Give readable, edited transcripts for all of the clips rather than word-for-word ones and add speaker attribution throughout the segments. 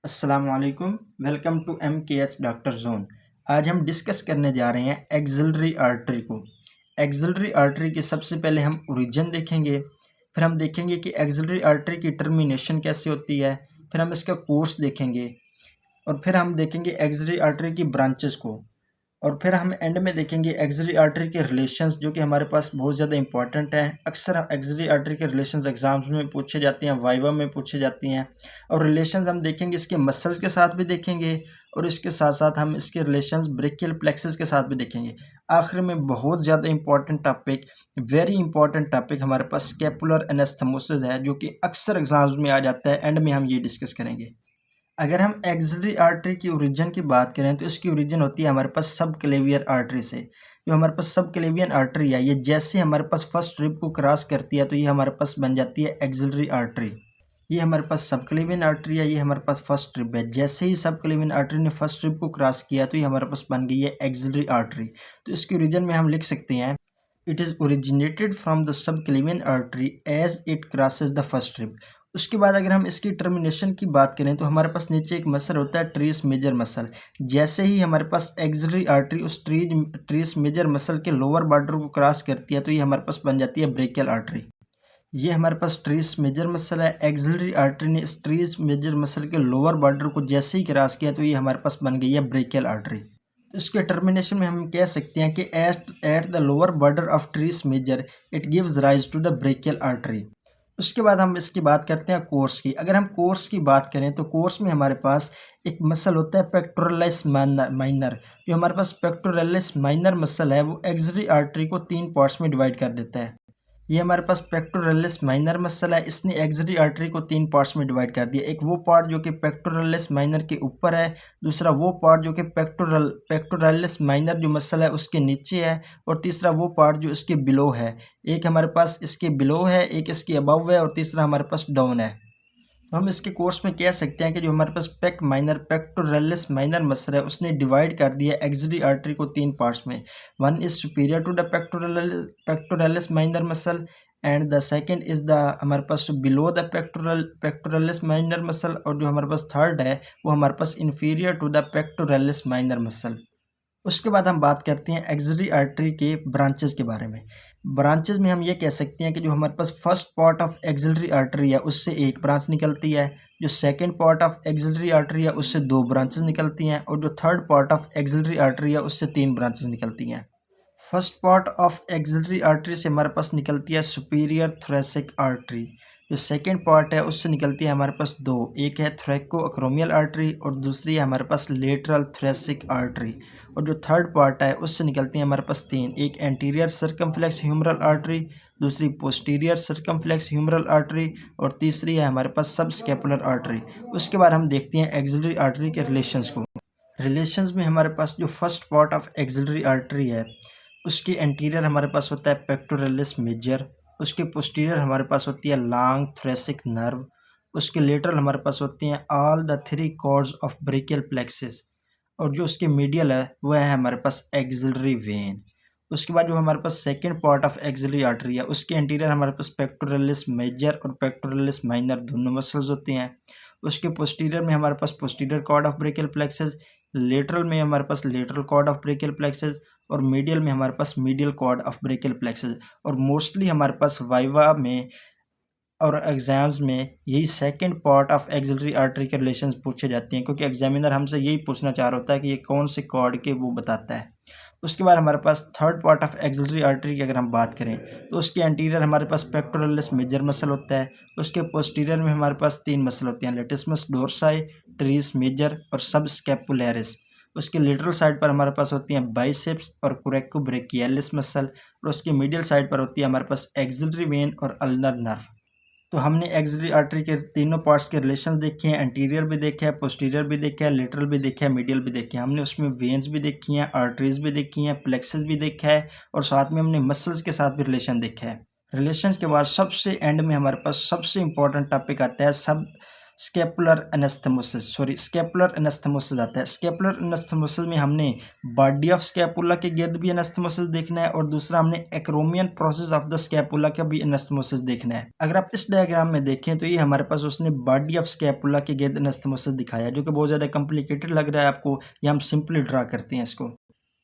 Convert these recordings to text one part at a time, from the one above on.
Speaker 1: अस्सलामुअलैकुम, welcome to MKH doctor zone. आज हम डिस्कस करने जा रहे हैं एक्सिलरी आर्टरी को। एक्सिलरी आर्टरी के सबसे पहले हम ओरिजिन देखेंगे, फिर हम देखेंगे कि एक्सिलरी आर्टरी की टर्मिनेशन कैसे होती है, फिर हम इसका कोर्स देखेंगे और फिर हम देखेंगे एक्सिलरी आर्टरी की ब्रांचेस को, और फिर हम एंड में देखेंगे एक्सिलरी आर्टरी के रिलेशंस जो कि हमारे पास बहुत ज़्यादा इंपॉर्टेंट हैं। अक्सर एक्सिलरी आर्टरी के रिलेशंस एग्जाम्स में पूछे जाते हैं, वाइवा में पूछे जाती हैं। और रिलेशंस हम देखेंगे इसके मसल्स के साथ भी देखेंगे और इसके साथ साथ हम इसके रिलेशंस ब्रेकियल प्लेक्सस के साथ भी देखेंगे। आखिर में बहुत ज़्यादा important topic, very important topic हमारे पास स्कैपुलर एनास्थेमोसिस है, जो कि अक्सर एग्जाम्स में आ जाता है। एंड में हम ये डिस्कस करेंगे। अगर हम एक्सिलरी आर्टरी की ओरिजिन की बात करें तो इसकी ओरिजिन होती है हमारे पास सब क्लेवियर आर्टरी से। जो हमारे पास सब क्लेवियन आर्टरी है, ये जैसे हमारे पास फर्स्ट रिब को क्रॉस करती है तो ये हमारे पास बन जाती है एक्सिलरी आर्टरी। ये हमारे पास सब क्लेवियन आर्टरी है, ये हमारे पास फर्स्ट रिब है। जैसे ही सब क्लेवियन आर्टरी ने फर्स्ट रिब को क्रॉस किया तो ये हमारे पास बन गई है एक्सिलरी आर्टरी। तो इसकी ओरिजिन में हम लिख सकते हैं, it is originated from the subclavian artery as it crosses the first rib. उसके बाद अगर हम इसकी टर्मिनेशन की बात करें तो हमारे पास नीचे एक मसल होता है ट्रीस मेजर मसल। जैसे ही हमारे पास एक्सिलरी आर्टरी उस ट्रीस मेजर मसल के लोअर बॉर्डर को क्रॉस करती है तो ये हमारे पास बन जाती है ब्रेकियल आर्टरी। ये हमारे पास ट्रीस मेजर मसल है। एक्सिलरी आर्टरी ने इस ट्रीस मेजर मसल के लोअर बॉर्डर को जैसे ही क्रॉस किया तो ये हमारे पास बन गई है ब्रेकियल आर्टरी। तो इसके टर्मिनेशन में हम कह सकते हैं कि at the lower border of teres major it gives rise to the brachial artery. उसके बाद हम इसकी बात करते हैं कोर्स की। अगर हम कोर्स की बात करें तो कोर्स में हमारे पास एक मसल होता है पेक्टोरलिस माइनर। जो हमारे पास पेक्टोरलिस माइनर मसल है वो एक्सिलरी आर्टरी को 3 पार्ट्स में डिवाइड कर देता है। ये हमारे पास पेक्टोरलिस माइनर मसल है, इसने एक्सिलरी आर्टरी को 3 पार्ट्स में डिवाइड कर दिया। एक वो पार्ट जो कि पेक्टोरलिस माइनर के ऊपर है, दूसरा वो पार्ट जो कि पेक्टोरलिस माइनर जो मसल है उसके नीचे है, और तीसरा वो पार्ट जो इसके बिलो है। एक हमारे पास इसके बिलो है, एक इसके अबव है, और तीसरा हमारे पास डाउन है। तो हम इसके कोर्स में कह सकते हैं कि जो हमारे पास पेक्टोरलिस माइनर मसल है उसने डिवाइड कर दिया एक्सिलरी आर्टरी को 3 पार्ट्स में। One is superior to the pectoralis minor muscle, and the second is the हमारे पास below the pectoralis minor muscle, और जो हमारे पास थर्ड है वो हमारे पास inferior to the pectoralis minor muscle. उसके बाद हम बात करते हैं एक्सिलरी आर्टरी के ब्रांचेस के बारे में। ब्रांचेस में हम ये कह सकते हैं कि जो हमारे पास first part of axillary artery है उससे एक ब्रांच निकलती है, जो second part of axillary artery है उससे 2 ब्रांचेस निकलती हैं, और जो third part of axillary artery है उससे 3 ब्रांचेस निकलती हैं। First part of axillary artery से हमारे पास निकलती है सुपीरियर थोरैसिक आर्टरी। जो सेकेंड पार्ट है उससे निकलती है हमारे पास 2, एक है थोरैको अक्रोमियल आर्टरी और दूसरी है हमारे पास लेटरल थोरैसिक आर्टरी। और जो थर्ड पार्ट है उससे निकलती है हमारे पास 3, एक एंटीरियर सर्कमफ्लेक्स ह्यूमरल आर्टरी, दूसरी पोस्टीरियर सर्कमफ्लेक्स ह्यूमरल आर्टरी, और तीसरी है हमारे पास सब स्कैपुलर आर्टरी। उसके बाद हम देखते हैं एक्सिलरी आर्टरी के रिलेशंस को। रिलेशंस में हमारे पास जो first part of axillary artery है उसके एंटीरियर हमारे पास होता है पेक्टोरलिस मेजर, उसके पोस्टीरियर हमारे पास होती है लॉन्ग थोरैसिक नर्व, उसके लेटरल हमारे पास होती हैं all the 3 cords of brachial plexus, और जो उसके मीडियल है वह है हमारे पास एक्सिलरी वेन। उसके बाद जो हमारे पास second part of axillary artery है उसके एंटीरियर हमारे पास पेक्टोरलिस मेजर और पेक्टोरलिस माइनर दोनों मसल्स होते हैं। उसके पोस्टीरियर में हमारे पास posterior cord of brachial plexus, lateral में हमारे पास lateral cord of brachial plexus, और मीडियल में हमारे पास medial cord of brachial plexus. और मोस्टली हमारे पास वाइवा में और एग्जाम्स में यही second part of axillary artery के रिलेशंस पूछे जाते हैं, क्योंकि एग्जामिनर हमसे यही पूछना चाह रहा होता है कि ये कौन से कॉर्ड के वो बताता है। उसके बाद हमारे पास third part of axillary artery की अगर हम बात करें तो उसके एंटीरियर हमारे पास पेक्टोरलिस मेजर मसल होता है, उसके पोस्टीरियर में हमारे पास 3 मसल होते हैं, लेटिसमस डोर्साई, ट्रीस मेजर और सब स्कैपुलैरिस। उसके लेटरल साइड पर हमारे पास होती हैं बाइसेप्स और कोरेको ब्रेकियलिस मसल, और उसके मीडियल साइड पर होती है हमारे पास एक्सिलरी वेन और अल्नर नर्व। तो हमने एक्सिलरी आर्टरी के तीनों पार्ट्स के रिलेशंस देखे हैं, एंटीरियर भी देखा है, पोस्टीरियर भी देखा है, लेटरल भी देखा है, मीडियल भी देखा है। हमने उसमें वेन्स भी देखी हैं, आर्टरीज भी देखी हैं, प्लेक्सस भी देखा है, और साथ में हमने मसल्स के साथ भी रिलेशन देखा है। रिलेशंस के बाद सबसे एंड में हमारे पास सबसे इंपॉर्टेंट टॉपिक आता है स्केपुलर एनास्थेमोसिस आता है। स्केपुलर एनास्थेमोसिस में हमने बॉडी ऑफ स्केपुला के गिर्द भी एनास्थेमोसिस देखना है और दूसरा हमने acromion process of the scapula का भी एनास्थेमोसिस देखना है। अगर आप इस डायग्राम में देखें तो ये हमारे पास उसने बॉडी ऑफ स्केपुला के गिर्द एनास्थेमोसिस दिखाया है, जो कि बहुत ज़्यादा कॉम्प्लिकेटेड लग रहा है आपको। ये हम सिंपली ड्रा करते हैं इसको।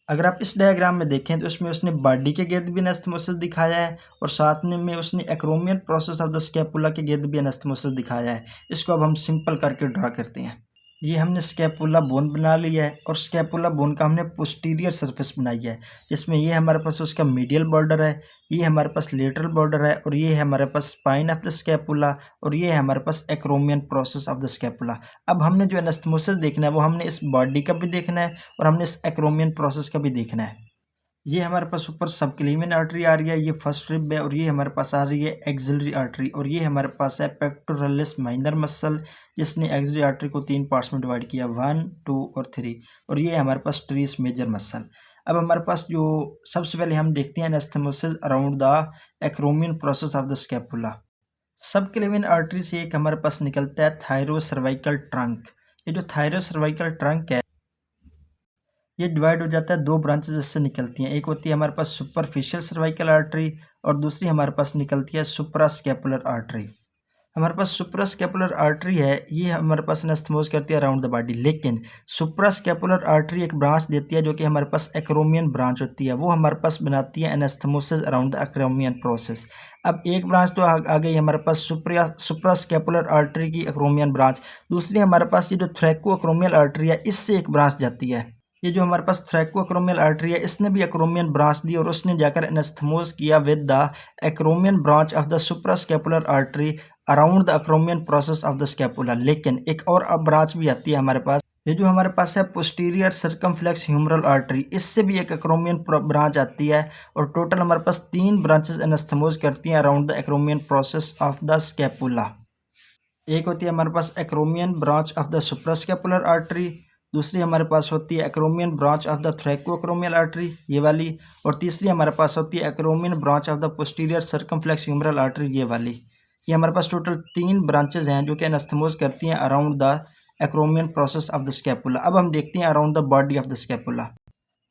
Speaker 1: अगर आप इस डायग्राम में देखें तो इसमें उसने बॉडी के गिर्द भी एनास्थेमोसिस दिखाया है और साथ में उसने acromion process of the scapula के गिर्द भी एनास्थेमोसिस दिखाया है। इसको अब हम सिंपल करके ड्रा करते हैं। ये हमने स्केपुला बोन बना लिया है और स्केपुला बोन का हमने पोस्टीरियर सरफेस बनाई है, जिसमें ये हमारे पास उसका मीडियल बॉर्डर है, ये हमारे पास लेटरल बॉर्डर है और ये है हमारे पास स्पाइन ऑफ द स्केपुला और ये है हमारे पास acromion process of the scapula. अब हमने जो एनास्थेमोसिस देखना है वो हमने इस बॉडी का भी देखना है और हमने इस एक्रोमियन प्रोसेस का भी देखना है। ये हमारे पास ऊपर सबक्लेवियन आर्टरी आ रही है, ये फर्स्ट रिब है और ये हमारे पास आ रही है एक्सिलरी आर्टरी और ये हमारे पास है पेक्टोरलिस माइनर मसल, जिसने एक्सिलरी आर्टरी को 3 पार्ट्स में डिवाइड किया, 1, 2 और 3। और ये हमारे पास ट्रीस मेजर मसल। अब हमारे पास जो सबसे पहले हम देखते हैं anastomosis around the acromion process of the scapula. Subclavian artery से एक हमारे पास निकलता है थायरोसर्वाइकल ट्रंक। ये जो थायरोसर्वाइकल ट्रंक है ये डिवाइड हो जाता है 2 ब्रांचेस इससे निकलती हैं। एक होती है हमारे पास सुपरफिशियल सर्वाइकल आर्टरी और दूसरी हमारे पास निकलती है सुप्रास्केपुलर आर्टरी। हमारे पास सुप्रास्केपुलर आर्टरी है, ये हमारे पास एनास्थेमोस करती है अराउंड द बॉडी, लेकिन सुप्रास्केपुलर आर्टरी एक ब्रांच देती है जो कि हमारे पास एक्रोमियन ब्रांच होती है, वो हमारे पास बनाती है एनास्थेमोसिस अराउंड द एक्रोमियन प्रोसेस। अब एक ब्रांच तो आ गई हमारे पास सुप्रास्केपुलर आर्टरी की एक्रोमियन ब्रांच, दूसरी हमारे पास ये जो थ्रैको एक्रोमियल आर्टरी है इससे एक ब्रांच जाती है। ये जो हमारे पास थ्रैकोएक्रोमियल आर्टरी है इसने भी एक्रोमियन ब्रांच दी और उसने जाकर एनास्थेमोस किया with the acromion branch of the suprascapular artery around the acromion process of the scapula. लेकिन एक और अब ब्रांच भी आती है हमारे पास, ये जो हमारे पास है पोस्टीरियर सर्कमफ्लेक्स ह्यूमरल आर्टरी, इससे भी एक एक्रोमियन ब्रांच आती है और टोटल हमारे पास 3 ब्रांचेस एनास्थेमोस करती हैं around the acromion process of the scapula. एक होती है हमारे पास acromion branch of the suprascapular artery, दूसरी हमारे पास होती है acromion branch of the thoracoacromial artery ये वाली, और तीसरी हमारे पास होती है acromion branch of the posterior circumflex humeral artery ये वाली। ये हमारे पास टोटल 3 ब्रांचेज हैं जो कि एनास्थेमोस करती हैं around the acromion process of the scapula. अब हम देखते हैं around the body of the scapula.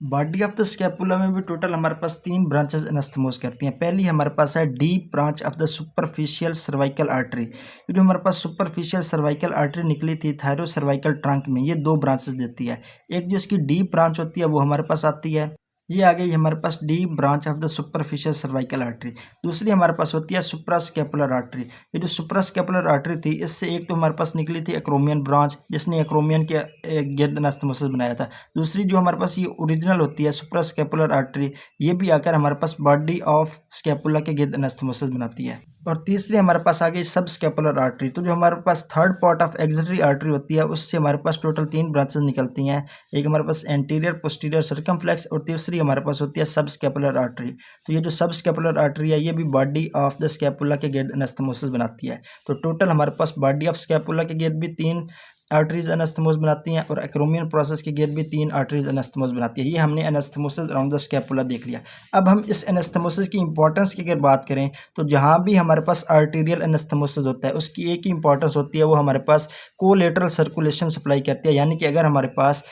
Speaker 1: Body of the scapula में भी टोटल हमारे पास 3 ब्रांचेस एनास्थेमोस करती हैं। पहली हमारे पास है deep branch of the superficial cervical artery. ये जो हमारे पास सुपरफिशियल सर्वाइकल आर्टरी निकली थी थायरो सर्वाइकल ट्रंक में, ये 2 ब्रांचेस देती है। एक जो इसकी डीप ब्रांच होती है वो हमारे पास आती है, ये आ गई हमारे पास deep branch of the superficial cervical artery. दूसरी हमारे पास होती है सुप्रास्केपुलर आर्टरी। ये जो सुप्रास्केपुलर आर्टरी थी इससे एक तो हमारे पास निकली थी एक्रोमियन ब्रांच, जिसने एक्रोमियन के गिर्द एनास्थेमोसिस बनाया था। दूसरी जो हमारे पास ये ओरिजिनल होती है सुप्रास्केपुलर आर्टरी, ये भी आकर हमारे पास बॉडी ऑफ स्केपुला के गिर्द एनास्थेमोसिस बनाती है। और तीसरी हमारे पास आ गई सब स्केपुलर आर्टरी। तो जो हमारे पास third part of axillary artery होती है उससे हमारे पास टोटल 3 ब्रांचेस निकलती हैं। एक हमारे पास एंटीरियर पोस्टीरियर सर्कमफ्लेक्स और तीसरी हमारे पास होती है सब स्केपुलर आर्टरी। तो ये जो सब स्केपुलर आर्टरी है ये भी बॉडी ऑफ द स्केपुला के गिर्द एनास्थेमोसिस बनाती है। तो टोटल हमारे पास बॉडी ऑफ स्केपुला के गिर्द भी 3 आर्टरीज एनास्थेमोस बनाती हैं और एक्रोमियन प्रोसेस के गिर्द भी 3 आर्टरीज एनास्थेमोस बनाती है। ये हमने एनास्थेमोसिस अराउंड द स्केपुला देख लिया। अब हम इस एनास्थेमोसिस की इंपॉर्टेंस की अगर बात करें तो जहाँ भी हमारे पास आर्टीरियल एनास्थेमोसिस होता है उसकी एक ही इंपॉर्टेंस होती है, वो हमारे पास कोलेटरल सर्कुलेशन सप्लाई करती है। यानी कि अगर हमारे पास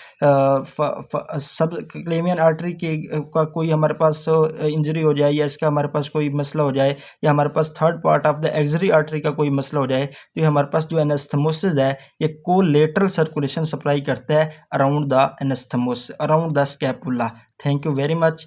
Speaker 1: सब क्लेवियन आर्टरी के का कोई हमारे पास इंजरी हो जाए या इसका हमारे पास कोई मसला हो जाए या हमारे पास third part of the axillary artery का कोई मसला हो जाए तो ये हमारे पास जो एनास्थेमोसिस है ये लेटरल सर्कुलेशन सप्लाई करता है around the anastomosis around the scapula. Thank you very much.